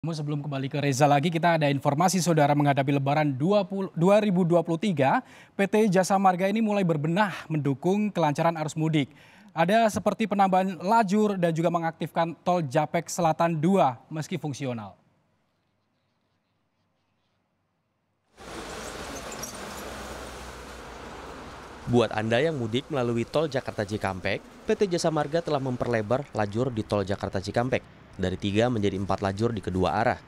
Sebelum kembali ke Reza lagi, kita ada informasi saudara menghadapi Lebaran 2023, PT Jasa Marga ini mulai berbenah mendukung kelancaran arus mudik. Ada seperti penambahan lajur dan juga mengaktifkan tol Japek Selatan 2 meski fungsional. Buat Anda yang mudik melalui tol Jakarta Cikampek, PT Jasa Marga telah memperlebar lajur di tol Jakarta Cikampek dari 3 menjadi 4 lajur di kedua arah.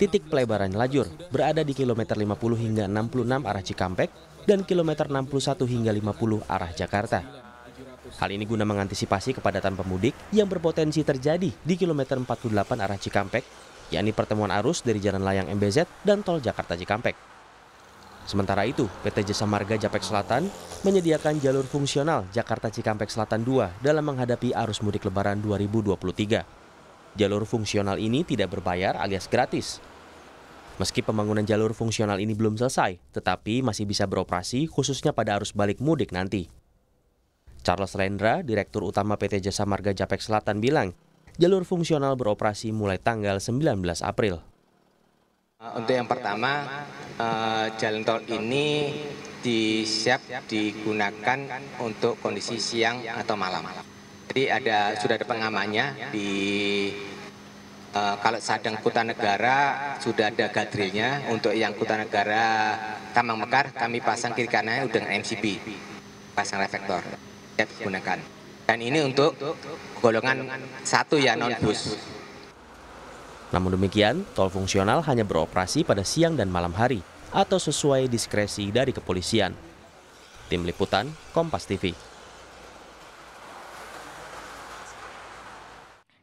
Titik pelebaran lajur berada di kilometer 50 hingga 66 arah Cikampek dan kilometer 61 hingga 50 arah Jakarta. Hal ini guna mengantisipasi kepadatan pemudik yang berpotensi terjadi di kilometer 48 arah Cikampek, yakni pertemuan arus dari Jalan Layang MBZ dan tol Jakarta Cikampek. Sementara itu, PT Jasa Marga Japek Selatan menyediakan jalur fungsional Jakarta Cikampek Selatan 2 dalam menghadapi arus mudik Lebaran 2023. Jalur fungsional ini tidak berbayar alias gratis. Meski pembangunan jalur fungsional ini belum selesai, tetapi masih bisa beroperasi khususnya pada arus balik mudik nanti. Charles Rendra, Direktur Utama PT Jasa Marga Japek Selatan bilang, jalur fungsional beroperasi mulai tanggal 19 April. Untuk yang pertama, jalan tol ini digunakan untuk kondisi siang atau malam. Jadi sudah ada pengamannya kalau Sadang Kutanegara sudah ada gadrilnya. Untuk yang Kutanegara Tambang Mekar kami pasang kiri kanannya dengan MCB, pasang reflektor siap digunakan. Dan ini untuk golongan 1 ya, non bus. Namun demikian, tol fungsional hanya beroperasi pada siang dan malam hari atau sesuai diskresi dari kepolisian. Tim Liputan, Kompas TV.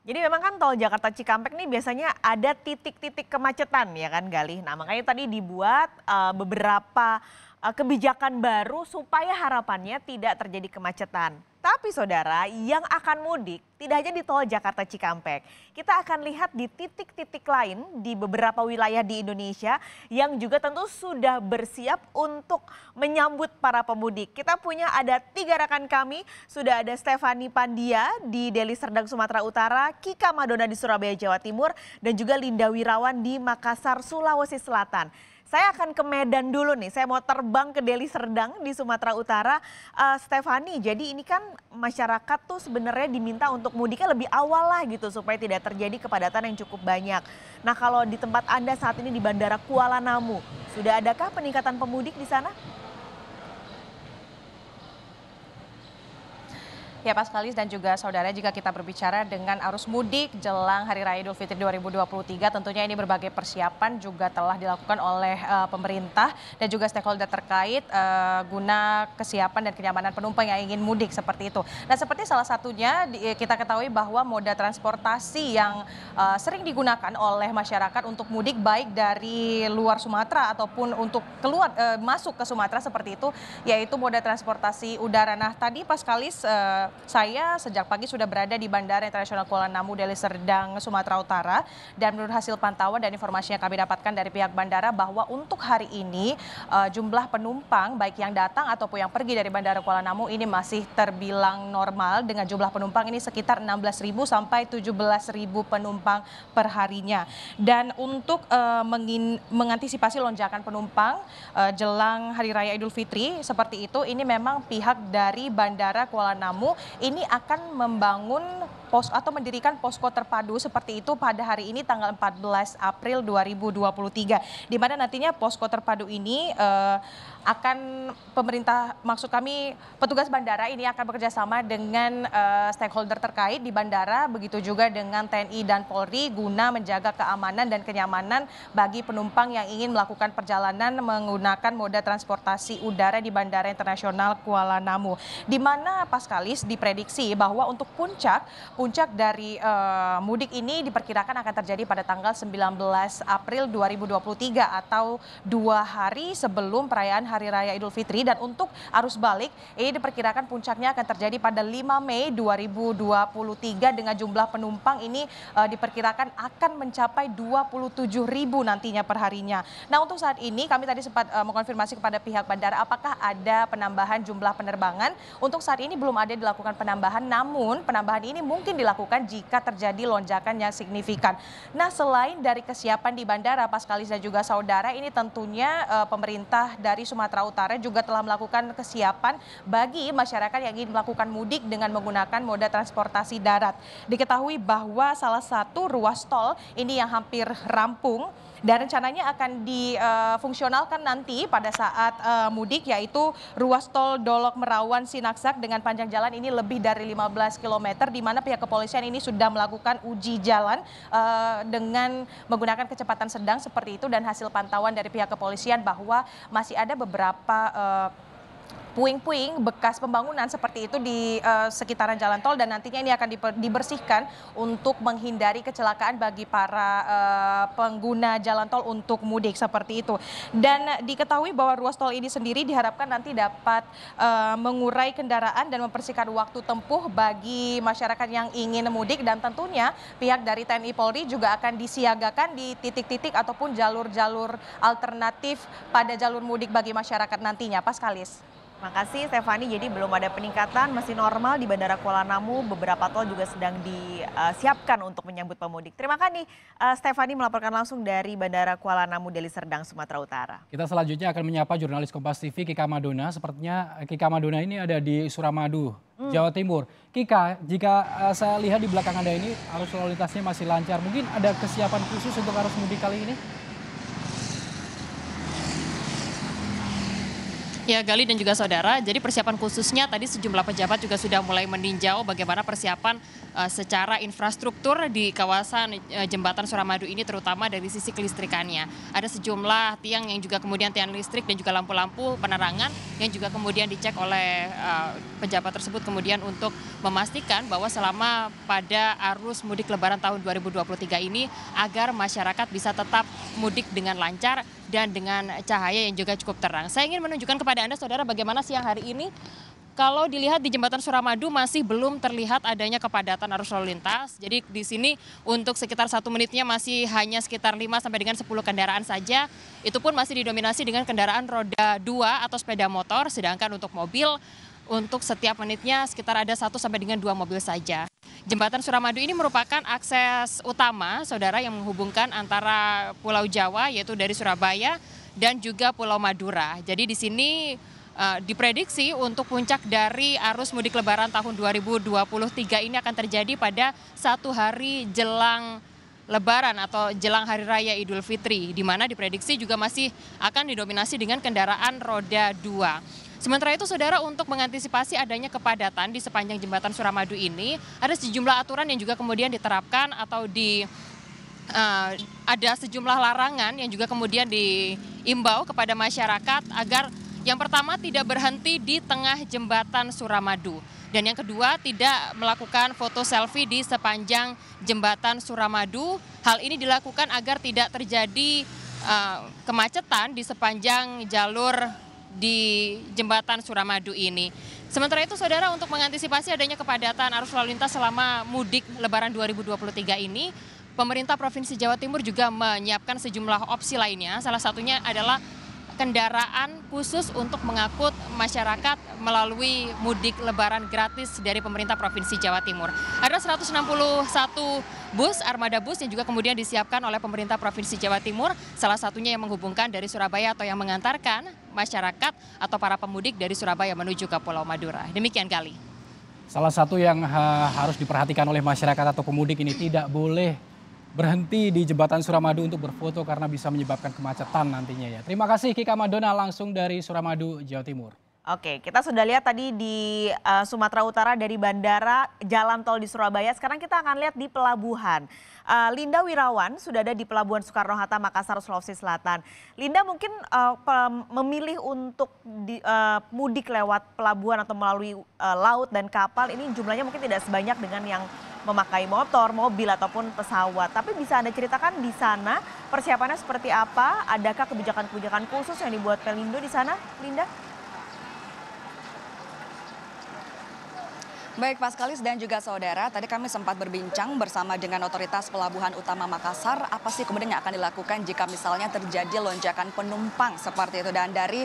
Jadi memang kan tol Jakarta Cikampek nih biasanya ada titik-titik kemacetan ya kan Galih. Nah makanya tadi dibuat beberapa kebijakan baru supaya harapannya tidak terjadi kemacetan. Tapi saudara, yang akan mudik tidak hanya di tol Jakarta Cikampek. Kita akan lihat di titik-titik lain di beberapa wilayah di Indonesia yang juga tentu sudah bersiap untuk menyambut para pemudik. Kita punya ada 3 rekan kami, sudah ada Stefani Pandia di Deli Serdang Sumatera Utara, Kika Madona di Surabaya Jawa Timur, dan juga Linda Wirawan di Makassar Sulawesi Selatan. Saya akan ke Medan dulu nih, saya mau terbang ke Deli Serdang di Sumatera Utara. Stefani, jadi ini kan masyarakat tuh sebenarnya diminta untuk mudiknya lebih awal lah gitu supaya tidak terjadi kepadatan yang cukup banyak. Nah kalau di tempat Anda saat ini di Bandara Kuala Namu, sudah adakah peningkatan pemudik di sana? Ya Pak Skalis dan juga saudara, jika kita berbicara dengan arus mudik jelang Hari Raya Idul Fitri 2023, tentunya ini berbagai persiapan juga telah dilakukan oleh pemerintah dan juga stakeholder terkait guna kesiapan dan kenyamanan penumpang yang ingin mudik seperti itu. Nah seperti salah satunya kita ketahui bahwa moda transportasi yang sering digunakan oleh masyarakat untuk mudik baik dari luar Sumatera ataupun untuk keluar masuk ke Sumatera seperti itu, yaitu moda transportasi udara. Nah tadi Pak Skalis, saya sejak pagi sudah berada di Bandara Internasional Kuala Namu Deli Serdang Sumatera Utara, dan menurut hasil pantauan dan informasi yang kami dapatkan dari pihak bandara bahwa untuk hari ini jumlah penumpang baik yang datang ataupun yang pergi dari Bandara Kuala Namu ini masih terbilang normal dengan jumlah penumpang ini sekitar 16.000 sampai 17.000 penumpang per harinya. Dan untuk mengantisipasi lonjakan penumpang jelang Hari Raya Idul Fitri seperti itu, ini memang pihak dari Bandara Kuala Namu ini akan membangun mendirikan posko terpadu seperti itu pada hari ini tanggal 14 April 2023. Di mana nantinya posko terpadu ini akan petugas bandara ini akan bekerja sama dengan stakeholder terkait di bandara, begitu juga dengan TNI dan Polri guna menjaga keamanan dan kenyamanan bagi penumpang yang ingin melakukan perjalanan menggunakan moda transportasi udara di Bandara Internasional Kuala Namu. Di mana Pak Skalis diprediksi bahwa untuk puncak dari mudik ini diperkirakan akan terjadi pada tanggal 19 April 2023 atau 2 hari sebelum perayaan Hari Raya Idul Fitri. Dan untuk arus balik ini diperkirakan puncaknya akan terjadi pada 5 Mei 2023 dengan jumlah penumpang ini diperkirakan akan mencapai 27.000 nantinya per harinya. Nah untuk saat ini kami tadi sempat mengkonfirmasi kepada pihak bandara apakah ada penambahan jumlah penerbangan. Untuk saat ini belum ada dilakukan penambahan, namun penambahan ini mungkin mungkin dilakukan jika terjadi lonjakan yang signifikan. Nah, selain dari kesiapan di bandara, Paskalis dan juga saudara, ini tentunya pemerintah dari Sumatera Utara juga telah melakukan kesiapan bagi masyarakat yang ingin melakukan mudik dengan menggunakan moda transportasi darat. Diketahui bahwa salah satu ruas tol ini yang hampir rampung dan rencananya akan difungsionalkan nanti pada saat mudik, yaitu ruas tol Dolok Merawan Sinaksak dengan panjang jalan ini lebih dari 15 km, di mana pihak kepolisian ini sudah melakukan uji jalan dengan menggunakan kecepatan sedang seperti itu, dan hasil pantauan dari pihak kepolisian bahwa masih ada beberapa puing-puing bekas pembangunan seperti itu di sekitaran jalan tol, dan nantinya ini akan dibersihkan untuk menghindari kecelakaan bagi para pengguna jalan tol untuk mudik seperti itu. Dan diketahui bahwa ruas tol ini sendiri diharapkan nanti dapat mengurai kendaraan dan mempersingkat waktu tempuh bagi masyarakat yang ingin mudik, dan tentunya pihak dari TNI Polri juga akan disiagakan di titik-titik ataupun jalur-jalur alternatif pada jalur mudik bagi masyarakat nantinya. Paskalis. Terima kasih Stefani, jadi belum ada peningkatan, masih normal di Bandara Kuala Namu, beberapa tol juga sedang disiapkan untuk menyambut pemudik. Terima kasih Stefani melaporkan langsung dari Bandara Kuala Namu, Deli Serdang, Sumatera Utara. Kita selanjutnya akan menyapa jurnalis Kompas TV Kika Madona. Sepertinya Kika Madona ini ada di Suramadu, Jawa Timur. Kika, jika saya lihat di belakang Anda ini arus lalu lintasnya masih lancar, mungkin ada kesiapan khusus untuk arus mudik kali ini? Ya, Gali dan juga saudara, jadi persiapan khususnya tadi sejumlah pejabat juga sudah mulai meninjau bagaimana persiapan secara infrastruktur di kawasan jembatan Suramadu ini, terutama dari sisi kelistrikannya. Ada sejumlah tiang yang juga kemudian tiang listrik dan juga lampu-lampu penerangan yang juga kemudian dicek oleh pejabat tersebut kemudian untuk memastikan bahwa selama pada arus mudik lebaran tahun 2023 ini agar masyarakat bisa tetap mudik dengan lancar dan dengan cahaya yang juga cukup terang. Saya ingin menunjukkan kepada Anda saudara bagaimana siang hari ini. Kalau dilihat di jembatan Suramadu masih belum terlihat adanya kepadatan arus lalu lintas. Jadi di sini untuk sekitar 1 menitnya masih hanya sekitar 5 sampai dengan 10 kendaraan saja. Itu pun masih didominasi dengan kendaraan roda 2 atau sepeda motor. Sedangkan untuk mobil untuk setiap menitnya sekitar ada 1 sampai dengan 2 mobil saja. Jembatan Suramadu ini merupakan akses utama saudara yang menghubungkan antara Pulau Jawa yaitu dari Surabaya dan juga Pulau Madura. Jadi di sini diprediksi untuk puncak dari arus mudik lebaran tahun 2023 ini akan terjadi pada 1 hari jelang lebaran atau jelang Hari Raya Idul Fitri, di mana diprediksi juga masih akan didominasi dengan kendaraan roda 2. Sementara itu saudara, untuk mengantisipasi adanya kepadatan di sepanjang jembatan Suramadu ini, ada sejumlah aturan yang juga kemudian diterapkan atau ada sejumlah larangan yang juga kemudian diimbau kepada masyarakat agar yang pertama tidak berhenti di tengah jembatan Suramadu. Dan yang kedua tidak melakukan foto selfie di sepanjang jembatan Suramadu. Hal ini dilakukan agar tidak terjadi kemacetan di sepanjang jalur di jembatan Suramadu ini. Sementara itu saudara, untuk mengantisipasi adanya kepadatan arus lalu lintas selama mudik lebaran 2023 ini, pemerintah Provinsi Jawa Timur juga menyiapkan sejumlah opsi lainnya. Salah satunya adalah kendaraan khusus untuk mengangkut masyarakat melalui mudik lebaran gratis dari pemerintah Provinsi Jawa Timur. Ada 161 bus, armada bus yang juga kemudian disiapkan oleh pemerintah Provinsi Jawa Timur, salah satunya yang menghubungkan dari Surabaya atau yang mengantarkan masyarakat atau para pemudik dari Surabaya menuju ke Pulau Madura. Demikian Gali. Salah satu yang harus diperhatikan oleh masyarakat atau pemudik ini tidak boleh berhenti di jembatan Suramadu untuk berfoto karena bisa menyebabkan kemacetan nantinya ya. Terima kasih Kika Madona langsung dari Suramadu, Jawa Timur. Oke, kita sudah lihat tadi di Sumatera Utara dari bandara, jalan tol di Surabaya. Sekarang kita akan lihat di pelabuhan. Linda Wirawan sudah ada di Pelabuhan Soekarno-Hatta, Makassar, Sulawesi Selatan. Linda mungkin memilih untuk mudik lewat pelabuhan atau melalui laut dan kapal ini jumlahnya mungkin tidak sebanyak dengan yang memakai motor, mobil ataupun pesawat. Tapi bisa Anda ceritakan di sana persiapannya seperti apa? Adakah kebijakan-kebijakan khusus yang dibuat Pelindo di sana, Linda? Baik Pak Skalis dan juga saudara, tadi kami sempat berbincang bersama dengan otoritas Pelabuhan Utama Makassar, apa sih kemudian yang akan dilakukan jika misalnya terjadi lonjakan penumpang seperti itu. Dan dari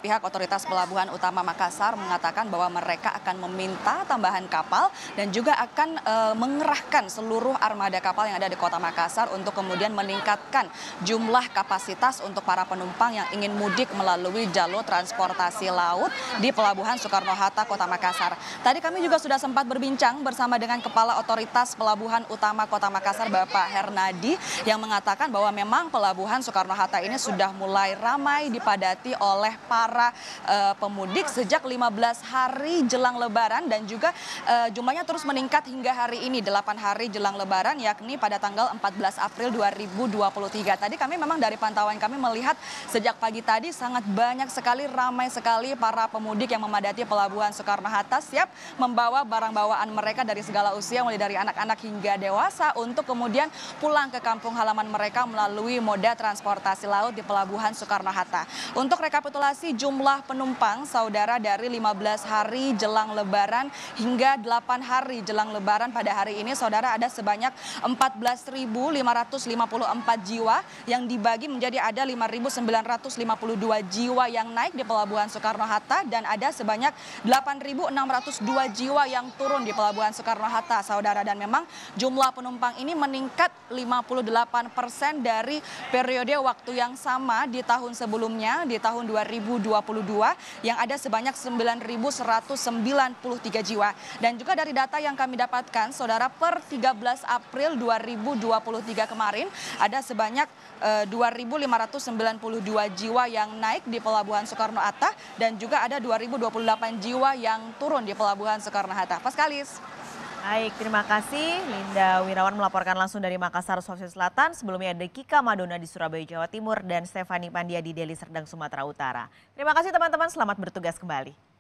pihak otoritas Pelabuhan Utama Makassar mengatakan bahwa mereka akan meminta tambahan kapal dan juga akan mengerahkan seluruh armada kapal yang ada di Kota Makassar untuk kemudian meningkatkan jumlah kapasitas untuk para penumpang yang ingin mudik melalui jalur transportasi laut di Pelabuhan Soekarno-Hatta, Kota Makassar. Tadi kami juga sudah sempat berbincang bersama dengan Kepala Otoritas Pelabuhan Utama Kota Makassar, Bapak Hernadi, yang mengatakan bahwa memang Pelabuhan Soekarno-Hatta ini sudah mulai ramai dipadati oleh para pemudik sejak 15 hari jelang Lebaran dan juga jumlahnya terus meningkat hingga hari ini 8 hari jelang Lebaran, yakni pada tanggal 14 April 2023. Tadi kami memang dari pantauan kami melihat sejak pagi tadi sangat banyak sekali, ramai sekali para pemudik yang memadati Pelabuhan Soekarno-Hatta siap membawa barang bawaan mereka dari segala usia, mulai dari anak-anak hingga dewasa untuk kemudian pulang ke kampung halaman mereka melalui moda transportasi laut di Pelabuhan Soekarno-Hatta. Untuk rekapitulasi jumlah penumpang, saudara, dari 15 hari jelang Lebaran hingga 8 hari jelang Lebaran pada hari ini, saudara, ada sebanyak 14.554 jiwa yang dibagi menjadi ada 5.952 jiwa yang naik di Pelabuhan Soekarno-Hatta dan ada sebanyak 8.602 jiwa yang turun di Pelabuhan Soekarno-Hatta, saudara. Dan memang jumlah penumpang ini meningkat 58% dari periode waktu yang sama di tahun sebelumnya, di tahun 2022 yang ada sebanyak 9.193 jiwa. Dan juga dari data yang kami dapatkan, saudara, per 13 April 2023 kemarin ada sebanyak 2.592 jiwa yang naik di Pelabuhan Soekarno-Hatta dan juga ada 2.028 jiwa yang turun di Pelabuhan Soekarno-Hatta. Pak Skalis. Baik, terima kasih Linda Wirawan melaporkan langsung dari Makassar, Sulawesi Selatan. Sebelumnya ada Kika Madona di Surabaya, Jawa Timur dan Stefani Pandia di Deli Serdang, Sumatera Utara. Terima kasih teman-teman, selamat bertugas kembali.